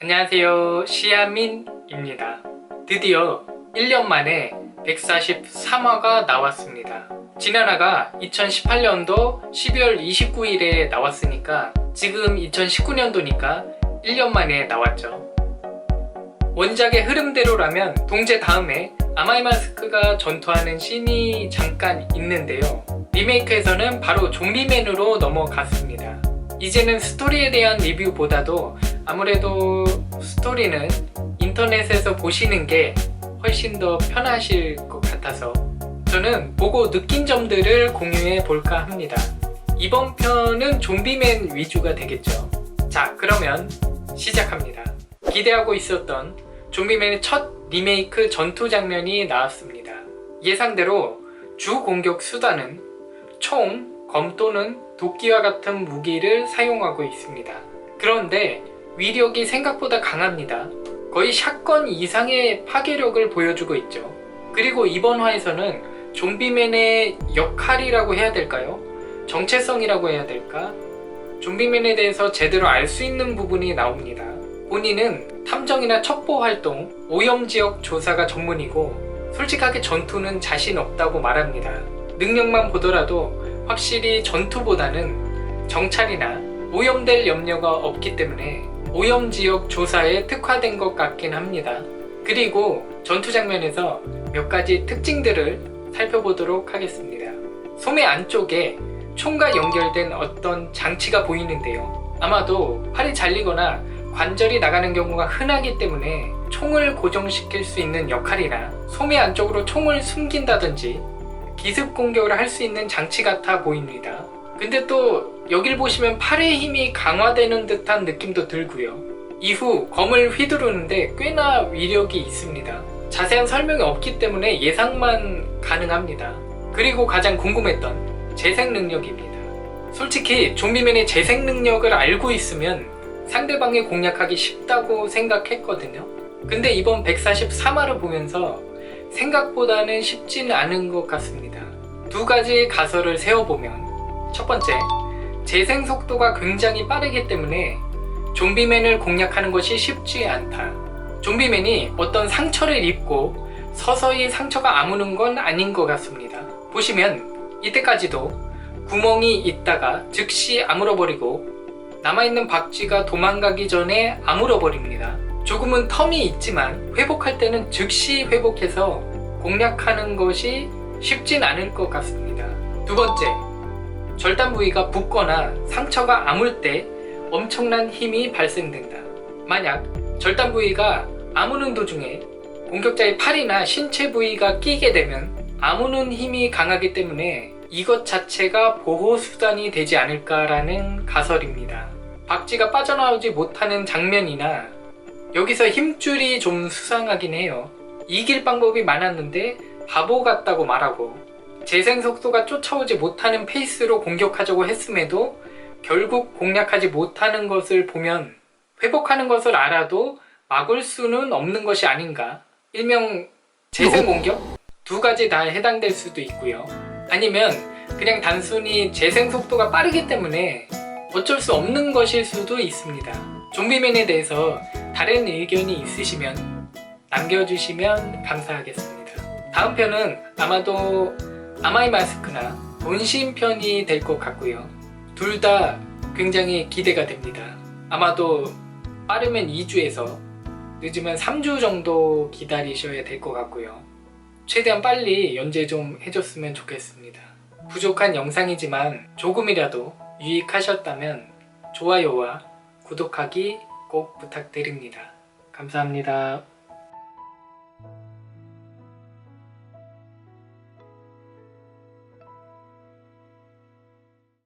안녕하세요, 시아민입니다. 드디어 1년 만에 143화가 나왔습니다. 지난화가 2018년도 12월 29일에 나왔으니까 지금 2019년도니까 1년 만에 나왔죠. 원작의 흐름대로라면 동제 다음에 아마이마스크가 전투하는 씬이 잠깐 있는데요. 리메이크에서는 바로 좀비맨으로 넘어갔습니다. 이제는 스토리에 대한 리뷰보다도 아무래도 스토리는 인터넷에서 보시는 게 훨씬 더 편하실 것 같아서 저는 보고 느낀 점들을 공유해 볼까 합니다. 이번 편은 좀비맨 위주가 되겠죠. 자, 그러면 시작합니다. 기대하고 있었던 좀비맨의 첫 리메이크 전투 장면이 나왔습니다. 예상대로 주 공격 수단은 총, 검 또는 도끼와 같은 무기를 사용하고 있습니다. 그런데 위력이 생각보다 강합니다. 거의 샷건 이상의 파괴력을 보여주고 있죠. 그리고 이번 화에서는 좀비맨의 역할이라고 해야 될까요? 정체성이라고 해야 될까? 좀비맨에 대해서 제대로 알 수 있는 부분이 나옵니다. 본인은 탐정이나 첩보 활동, 오염지역 조사가 전문이고 솔직하게 전투는 자신 없다고 말합니다. 능력만 보더라도 확실히 전투보다는 정찰이나 오염될 염려가 없기 때문에 오염지역 조사에 특화된 것 같긴 합니다. 그리고 전투 장면에서 몇 가지 특징들을 살펴보도록 하겠습니다. 소매 안쪽에 총과 연결된 어떤 장치가 보이는데요. 아마도 팔이 잘리거나 관절이 나가는 경우가 흔하기 때문에 총을 고정시킬 수 있는 역할이나 소매 안쪽으로 총을 숨긴다든지 기습 공격을 할 수 있는 장치 같아 보입니다. 근데 또 여길 보시면 팔의 힘이 강화되는 듯한 느낌도 들고요. 이후 검을 휘두르는데 꽤나 위력이 있습니다. 자세한 설명이 없기 때문에 예상만 가능합니다. 그리고 가장 궁금했던 재생 능력입니다. 솔직히 좀비맨의 재생 능력을 알고 있으면 상대방을 공략하기 쉽다고 생각했거든요. 근데 이번 143화를 보면서 생각보다는 쉽지는 않은 것 같습니다. 두 가지 가설을 세워보면 첫 번째, 재생 속도가 굉장히 빠르기 때문에 좀비맨을 공략하는 것이 쉽지 않다. 좀비맨이 어떤 상처를 입고 서서히 상처가 아무는 건 아닌 것 같습니다. 보시면 이때까지도 구멍이 있다가 즉시 아물어버리고 남아있는 박쥐가 도망가기 전에 아물어버립니다. 조금은 텀이 있지만 회복할 때는 즉시 회복해서 공략하는 것이 쉽진 않을 것 같습니다. 두 번째, 절단 부위가 붓거나 상처가 아물 때 엄청난 힘이 발생된다. 만약 절단 부위가 아무는 도중에 공격자의 팔이나 신체 부위가 끼게 되면 아무는 힘이 강하기 때문에 이것 자체가 보호 수단이 되지 않을까라는 가설입니다. 박쥐가 빠져나오지 못하는 장면이나 여기서 힘줄이 좀 수상하긴 해요. 이길 방법이 많았는데 바보 같다고 말하고 재생 속도가 쫓아오지 못하는 페이스로 공격하자고 했음에도 결국 공략하지 못하는 것을 보면 회복하는 것을 알아도 막을 수는 없는 것이 아닌가. 일명 재생 공격? 두 가지 다 해당될 수도 있고요. 아니면 그냥 단순히 재생 속도가 빠르기 때문에 어쩔 수 없는 것일 수도 있습니다. 좀비맨에 대해서 다른 의견이 있으시면 남겨주시면 감사하겠습니다. 다음 편은 아마도 아마이마스크나 본심편이 될 것 같고요. 둘 다 굉장히 기대가 됩니다. 아마도 빠르면 2주에서 늦으면 3주 정도 기다리셔야 될 것 같고요. 최대한 빨리 연재 좀 해줬으면 좋겠습니다. 부족한 영상이지만 조금이라도 유익하셨다면 좋아요와 구독하기 꼭 부탁드립니다. 감사합니다.